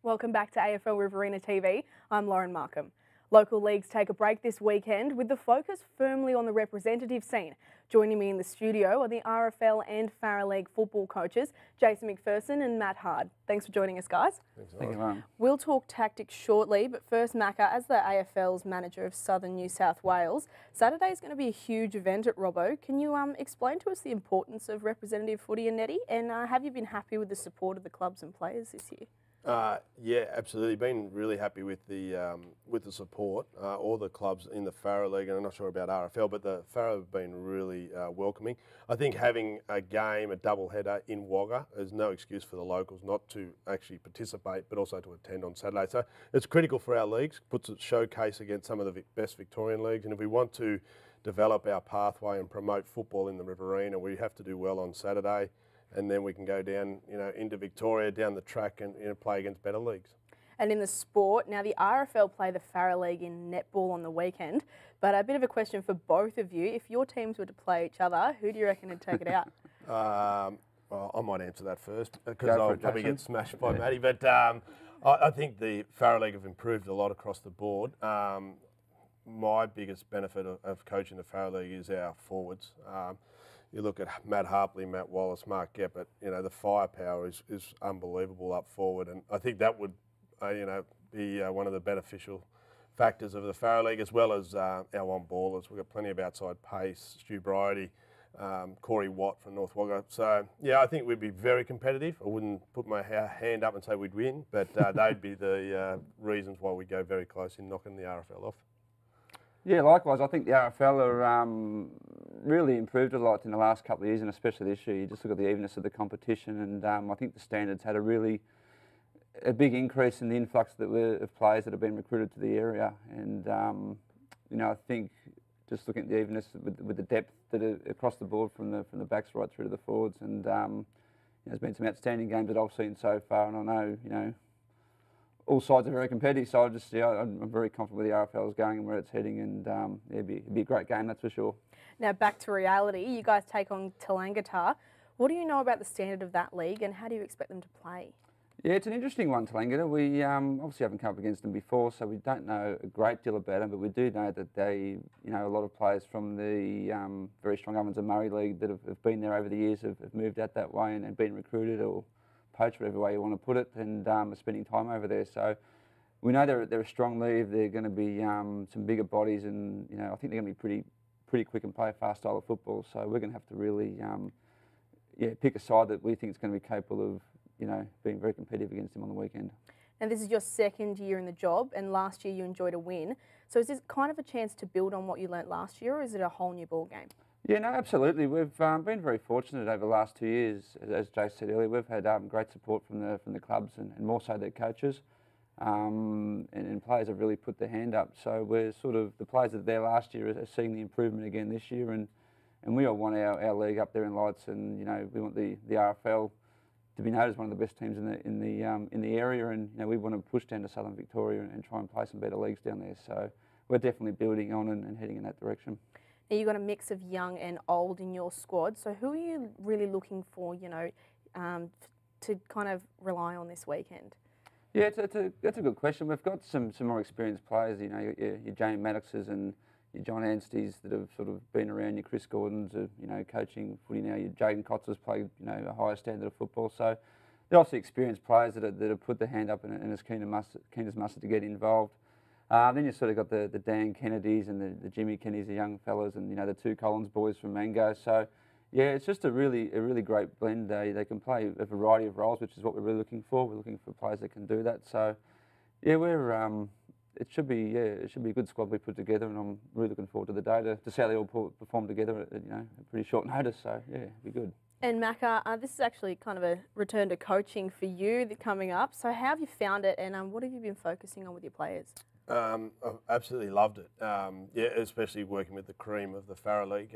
Welcome back to AFL Riverina TV. I'm Lauren Markham. Local leagues take a break this weekend with the focus firmly on the representative scene. Joining me in the studio are the RFL and Farah League football coaches, Jason McPherson and Matt Hard. Thanks for joining us, guys. Thank you, Lauren. We'll talk tactics shortly, but first, Macca, as the AFL's manager of Southern New South Wales, Saturday is going to be a huge event at Robbo. Can you explain to us the importance of representative footy and netty, and have you been happy with the support of the clubs and players this year? Yeah, absolutely. Been really happy with the support. All the clubs in the Farah League, and I'm not sure about RFL, but the Farah have been really welcoming. I think having a game, a double header in Wagga, is no excuse for the locals not to actually participate, but also to attend on Saturday. So it's critical for our leagues, puts a showcase against some of the best Victorian leagues, and if we want to develop our pathway and promote football in the Riverina, we have to do well on Saturday. And then we can go down, into Victoria, down the track and play against better leagues. And in the sport, now the RFL play the Farah League in netball on the weekend, but a bit of a question for both of you. If your teams were to play each other, who do you reckon would take it out? Well, I might answer that first because I'll probably get smashed by Matty. But I think the Farah League have improved a lot across the board. My biggest benefit of coaching the Farah League is our forwards. You look at Matt Harpley, Matt Wallace, Mark Geppert, the firepower is unbelievable up forward. And I think that would, be one of the beneficial factors of the Farah League, as well as our on-ballers. We've got plenty of outside pace, Stu Bridey, Corey Watt from North Wagga. So, yeah, I think we'd be very competitive. I wouldn't put my hand up and say we'd win, but they'd be the reasons why we go very close in knocking the RFL off. Yeah, likewise. I think the RFL are really improved a lot in the last couple of years, and especially this year. You just look at the evenness of the competition, and I think the standards had a big increase in the influx of players that have been recruited to the area. And I think just looking at the evenness with the depth that are across the board from the backs right through to the forwards, and there's been some outstanding games that I've seen so far, and I know all sides are very competitive, so I'm very comfortable with the RFL is going and where it's heading, and it'd be a great game, that's for sure. Now back to reality, you guys take on Tallangatta. What do you know about the standard of that league, and how do you expect them to play? Yeah, it's an interesting one, Tallangatta. We obviously haven't come up against them before, so we don't know a great deal about them, but we do know that they, a lot of players from the very strong Ovens and Murray League that have been there over the years have moved out that way and been recruited or poached, whatever way you want to put it, and are spending time over there. So we know they're a strong league. They're going to be some bigger bodies, and I think they're going to be pretty quick and play a fast style of football. So we're going to have to really pick a side that we think is going to be capable of being very competitive against them on the weekend. Now this is your second year in the job, and last year you enjoyed a win. So is this kind of a chance to build on what you learnt last year, or is it a whole new ball game? Yeah, no, absolutely. We've been very fortunate over the last 2 years. As Jay said earlier, we've had great support from the clubs and more so their coaches, and players have really put their hand up. So we're the players that were there last year are seeing the improvement again this year, and we all want our league up there in lights, and we want the RFL to be noted as one of the best teams in the area, and we want to push down to Southern Victoria and try and play some better leagues down there. So we're definitely building on and heading in that direction. Now you've got a mix of young and old in your squad, so who are you really looking for, to kind of rely on this weekend? Yeah, that's a good question. We've got some more experienced players, your Jamie Maddoxes and your John Anstey's that have been around, your Chris Gordons, coaching footy now, your Jaden Kotz has played, a higher standard of football. So they're also experienced players that have put their hand up and as keen as mustard to get involved. Then you've got the Dan Kennedys and the Jimmy Kennedys, the young fellas, and the two Collins boys from Mango. So yeah, it's just a really great blend. They can play a variety of roles, which is what we're really looking for. We're looking for players that can do that. So yeah, it should be a good squad we put together, and I'm really looking forward to the day to see how they all perform together at a pretty short notice. So yeah, it'll be good. And Macca, this is actually kind of a return to coaching for you coming up. So how have you found it, and what have you been focusing on with your players? I've absolutely loved it. Yeah, especially working with the cream of the Farah League.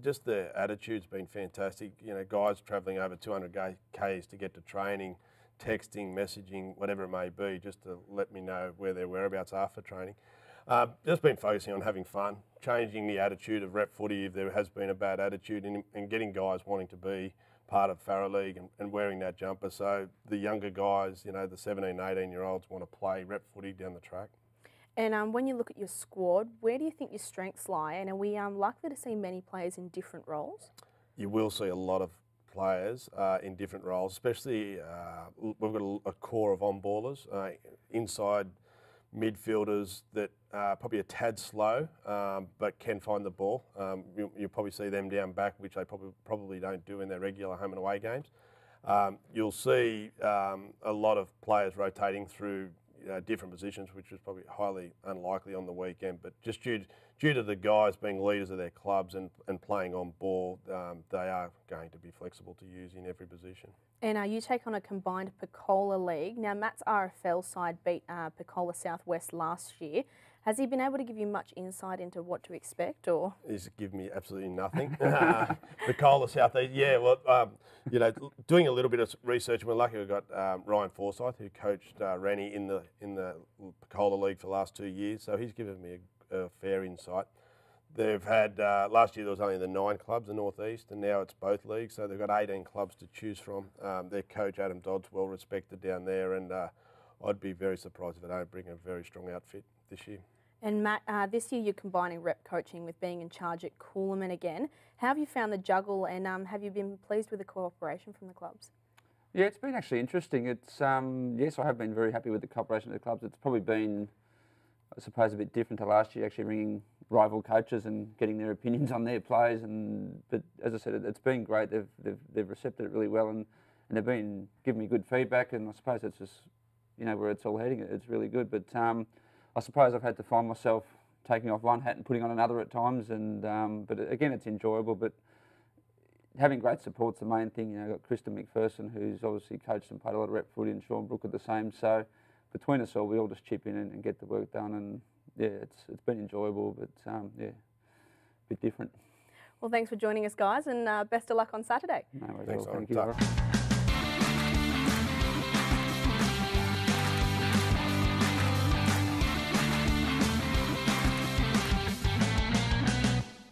Just their attitude's been fantastic. Guys travelling over 200 k's to get to training, texting, messaging, whatever it may be, just to let me know where their whereabouts are for training. Just been focusing on having fun, changing the attitude of rep footy if there has been a bad attitude, and getting guys wanting to be part of Farrer League and wearing that jumper. So the younger guys, you know, the 17, 18-year-olds want to play rep footy down the track. And when you look at your squad, where do you think your strengths lie? And are we likely to see many players in different roles? You will see a lot of players in different roles, especially we've got a core of on-ballers, inside midfielders that are probably a tad slow but can find the ball. You'll probably see them down back, which they probably don't do in their regular home and away games. You'll see a lot of players rotating through different positions, which is probably highly unlikely on the weekend, but just due to the guys being leaders of their clubs and playing on ball, they are going to be flexible to use in every position. And you take on a combined Pecola League. Now, Matt's RFL side beat Pecola Southwest last year. Has he been able to give you much insight into what to expect, or? He's given me absolutely nothing. Pecola Southeast, yeah. Well, you know, doing a little bit of research. We're lucky we've got Ryan Forsyth, who coached Rennie in the Pecola League for the last 2 years. So he's given me a fair insight. They've had last year there was only the 9 clubs in the Northeast, and now it's both leagues. So they've got 18 clubs to choose from. Their coach Adam Dodd's well respected down there, and I'd be very surprised if they don't bring a very strong outfit this year. And Matt, this year you're combining rep coaching with being in charge at Coolman again. How have you found the juggle, and have you been pleased with the cooperation from the clubs? Yeah, it's been actually interesting. It's yes, I have been very happy with the cooperation of the clubs. It's probably been, I suppose, a bit different to last year, actually ringing rival coaches and getting their opinions on their players. But as I said, it's been great. They've received it really well, and they've been giving me good feedback. And I suppose it's just, you know, where it's all heading. It's really good. But I suppose I've had to find myself taking off one hat and putting on another at times. And but again, it's enjoyable. But having great support's the main thing. You know, I've got Kristen McPherson, who's obviously coached and played a lot of rep footy, and Sean Brook are the same. So between us all, we all just chip in and get the work done. And yeah, it's been enjoyable, but yeah, a bit different. Well, thanks for joining us, guys, and best of luck on Saturday. No worries. Thanks, Thank you.